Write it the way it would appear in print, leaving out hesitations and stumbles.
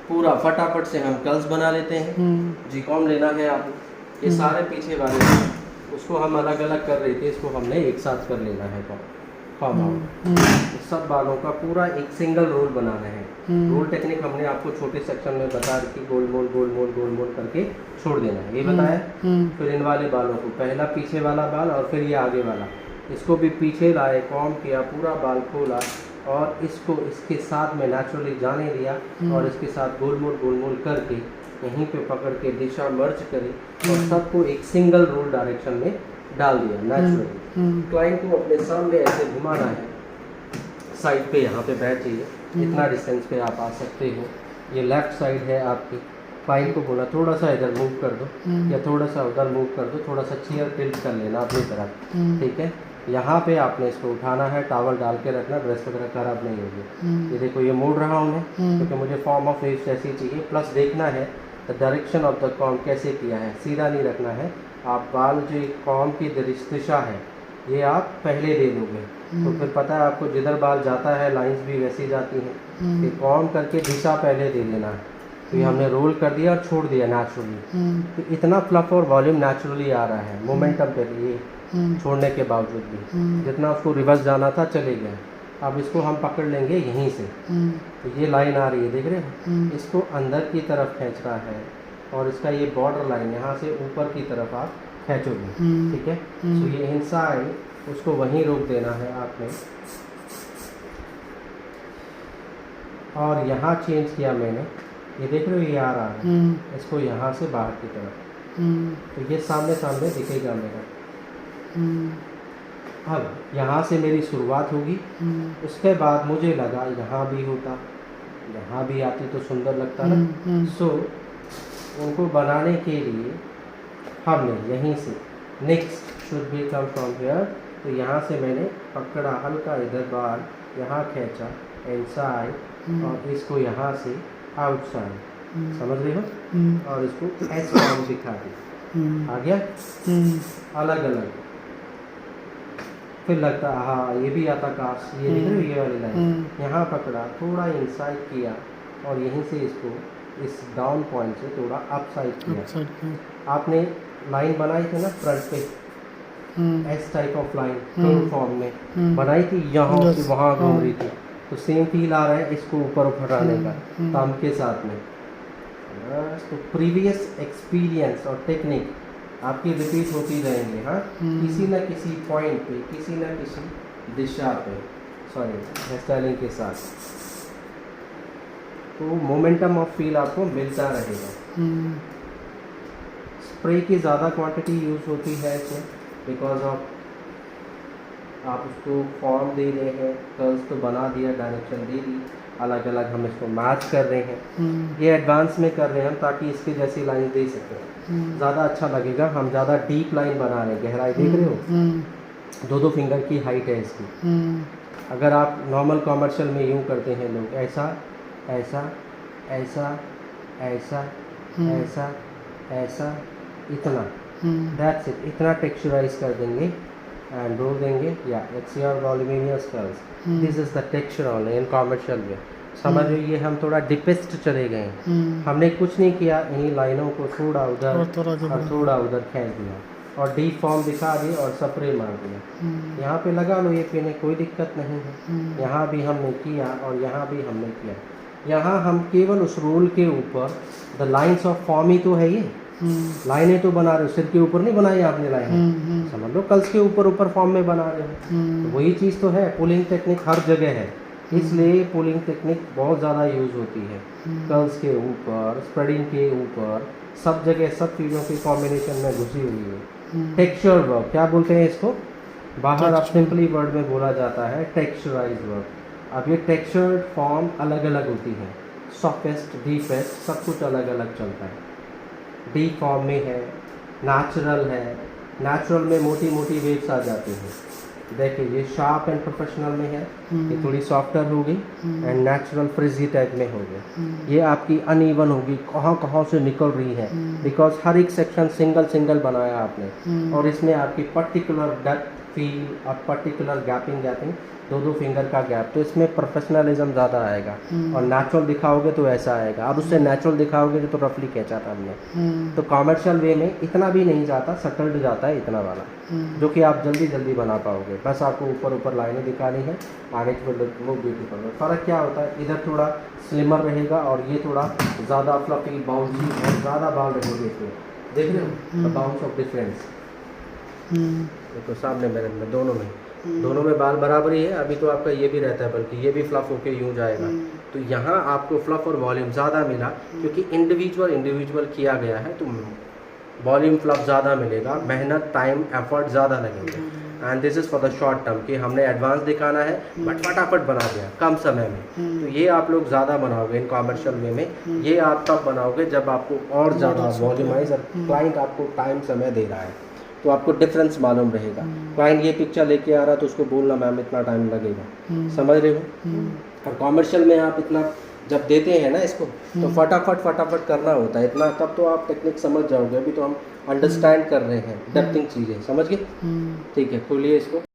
पूरा फटाफट से हम कर्ल्स बना लेते हैं। जी कॉम लेना है आपको, ये सारे पीछे वाले उसको हम अलग अलग कर रहे थे, इसको हमने एक साथ कर लेना है कॉम आउट। सब बालों का पूरा एक सिंगल रोल बनाना है। रोल टेक्निक हमने आपको छोटे सेक्शन में बता दी, गोल मोल गोल मोल गोल मोल करके छोड़ देना है, ये बताया। फिर इन वाले बालों को पहला पीछे वाला बाल और फिर ये आगे वाला, इसको भी पीछे लाए, कॉम किया, पूरा बाल खोला और इसको इसके साथ में नेचुरली जाने दिया और इसके साथ गोल मोल करके यहीं पे पकड़ के दिशा मर्ज करे और सबको एक सिंगल रोल डायरेक्शन में डाल दिया नेचुरली। क्लाइंट को अपने सामने ऐसे घुमाना है, साइड पे यहाँ पे बैठ जाइए, इतना डिस्टेंस पे आप आ सकते हो। ये लेफ्ट साइड है आपकी। क्लाइंट को बोला थोड़ा सा इधर मूव कर दो या थोड़ा सा उधर मूव कर दो, थोड़ा सा चेयर टिल्ट कर लेना अपनी तरफ, ठीक है। यहाँ पे आपने इसको उठाना है, टॉवल डाल के रखना, ड्रेस वगैरह खराब नहीं होगी। ये देखो ये मोड़ रहा हूँ मैं क्योंकि मुझे फॉर्म ऑफ वेव्स ऐसी चाहिए। प्लस देखना है the direction of the com कैसे किया है, सीधा नहीं रखना है। आप बाल जो कॉम की दिशा है ये आप पहले दे दोगे तो फिर पता है आपको जिधर बाल जाता है लाइंस भी वैसी जाती हैं। ये कॉम करके दिशा पहले दे देना है। तो ये हमने रोल कर दिया और छोड़ दिया नेचुरली, तो इतना फ्लफ और वॉल्यूम नेचुरली आ रहा है मोमेंटम पे ये छोड़ने के बावजूद भी। जितना उसको रिवर्स जाना था चले गया। अब इसको हम पकड़ लेंगे यहीं से, तो ये लाइन आ रही है देख रहे हो, इसको अंदर की तरफ खींचना है और इसका ये बॉर्डर लाइन यहाँ से ऊपर की तरफ आप खींचोगे, ठीक है। तो ये इनसाइड उसको वहीं रोक देना है आपने और यहाँ चेंज किया मैंने, ये देख रहे हो ये आ रहा है, इसको यहाँ से बाहर की तरफ, तो ये सामने सामने दिखेगा मेरा। अब यहाँ से मेरी शुरुआत होगी, उसके बाद मुझे लगा यहाँ भी होता, यहाँ भी आती तो सुंदर लगता ना। सो उनको बनाने के लिए हमने यहीं से next should be come from here, तो यहाँ से मैंने पकड़ा हल्का इधर बाल, यहाँ खींचा इनसाइड और इसको यहाँ से आउटसाइड, समझ रहे हो, और इसको एस फॉर्म दिखा दी, आ गया अलग अलग। फिर लगता हाँ ये भी आता काश, ये दिख रही है ये वाली लाइन, यहाँ पकड़ा थोड़ा इनसाइड किया और यहीं से इसको इस डाउन पॉइंट से थोड़ा अप साइड किया। आपने लाइन बनाई थी ना फ्रंट पे, S type of line curve form में बनाई थी, यहाँ से वहाँ घूम रही थी, तो सेम फील आ रहा है इसको ऊपर उठाने का थंब के साथ में। तो प्रीवियस एक्सपीरियंस और टेक्निक आपकी रिपीट होती रहेंगे, हाँ, किसी न किसी पॉइंट पे, किसी न किसी दिशा पे, सॉरी हेयर स्टाइलिंग के साथ, तो मोमेंटम ऑफ फील आपको मिलता रहेगा। स्प्रे की ज़्यादा क्वांटिटी यूज़ होती है इसमें बिकॉज ऑफ आप उसको फॉर्म दे रहे हैं, कर्ल्स तो बना दिया, डायरेक्शन दे दी, अलग अलग हम इसको मैच कर रहे हैं। ये एडवांस में कर रहे हैं हम ताकि इसकी जैसी लाइन दे सकें, ज़्यादा अच्छा लगेगा। हम ज़्यादा डीप लाइन बना रहे हैं, गहराई देख रहे हो, 2-2 फिंगर की हाइट है इसकी। अगर आप नॉर्मल कॉमर्शियल में यूँ करते हैं लोग ऐसा ऐसा ऐसा ऐसा ऐसा ऐसा, इतना दैट्स इट, इतना टेक्सचराइज कर देंगे एंड रोल देंगे, या it's your voluminous curls, this is the texture only in commercial way. समझ रहे, ये हम थोड़ा डिपेस्ट चले गए, हमने कुछ नहीं किया, इन्हीं लाइनों को थोड़ा उधर और थोड़ा उधर खींच दिया और डी फॉर्म दिखा दी और स्प्रे मार दिया। यहाँ पे लगा लो ये पेने, कोई दिक्कत नहीं है। यहाँ भी हमने किया और यहाँ भी हमने किया। यहाँ हम केवल उस रोल के ऊपर द लाइन्स ऑफ फॉर्म ही तो है, ये लाइनें तो बना रहे हो, सिर के ऊपर नहीं बनाई आपने लाइन, समझ लो कर्ल्स के ऊपर ऊपर फॉर्म में बना रहे हो, तो वही चीज़ तो है। पुलिंग टेक्निक हर जगह है, इसलिए पुलिंग टेक्निक बहुत ज़्यादा यूज़ होती है, कर्ल्स के ऊपर, स्प्रेडिंग के ऊपर, सब जगह सब चीज़ों की कॉम्बिनेशन में घुसी हुई है। टेक्सचर वर्क क्या बोलते हैं इसको, बाहर अब सिंपली वर्ड में बोला जाता है टेक्सचराइज वर्क। अब ये टेक्सचर्ड फॉर्म अलग अलग होती है, सॉफ्टेस्ट, डीपेस्ट, सब कुछ अलग अलग चलता है। डी फॉर्म में है, नेचुरल है, नेचुरल में मोटी मोटी वेव्स आ जाती हैं। देखिए ये शार्प एंड प्रोफेशनल में है, ये थोड़ी सॉफ्टर होगी एंड नेचुरल फ्रिजी टाइप में होगी। ये आपकी अनइवन होगी, कहाँ कहाँ से निकल रही है, बिकॉज हर एक सेक्शन सिंगल सिंगल बनाया आपने और इसमें आपकी पर्टिकुलर डेप्थ फील और पर्टिकुलर गैपिंग 2 फिंगर का गैप, तो इसमें प्रोफेशनलिज्म ज़्यादा आएगा। और नेचुरल दिखाओगे तो ऐसा आएगा, अब उससे नेचुरल दिखाओगे तो रफली खींचा था हमने। तो कॉमर्शियल वे में इतना भी नहीं जाता, सटल्ड जाता है इतना वाला, जो कि आप जल्दी जल्दी बना पाओगे। बस आपको ऊपर ऊपर लाइनें दिखानी है, आगे वो ब्यूटीफुल है। फ़र्क क्या होता है, इधर थोड़ा स्लिमर रहेगा और ये थोड़ा ज़्यादा फ्लफी बाउंसी और ज़्यादा बाल रहेंगे इसमें, देख रहे हो बाउंस ऑफ डिफरेंस। देखो सामने मेरे में दोनों में बाल बराबर ही है। अभी तो आपका ये भी रहता है, बल्कि ये भी फ्लफ होके यूँ जाएगा। तो यहाँ आपको फ्लफ और वॉल्यूम ज़्यादा मिला, क्योंकि इंडिविजुअल किया गया है, तो वॉल्यूम फ्लफ ज़्यादा मिलेगा, मेहनत टाइम एफर्ट ज़्यादा लगेंगे। And this is for the short term कि हमने एडवांस दिखाना है बट फटाफट बना दिया कम समय में। तो ये आप लोग ज़्यादा बनाओगे इन कॉमर्शियल वे में। ये आप तब बनाओगे जब आपको और ज़्यादा वॉल्यूमाइज और क्लाइंट आपको टाइम समय दे रहा है, तो आपको डिफरेंस मालूम रहेगा। क्लाइंट ये पिक्चर लेके आ रहा है तो उसको बोलना मैम इतना टाइम लगेगा, समझ रहे हो। और कॉमर्शियल में आप इतना जब देते हैं ना इसको, तो फटाफट करना होता है इतना, तब तो आप टेक्निक समझ जाओगे। अभी तो हम अंडरस्टैंड कर रहे हैं, डेप्थिंग चीज़ें समझ गए। ठीक है, खोलिए इसको।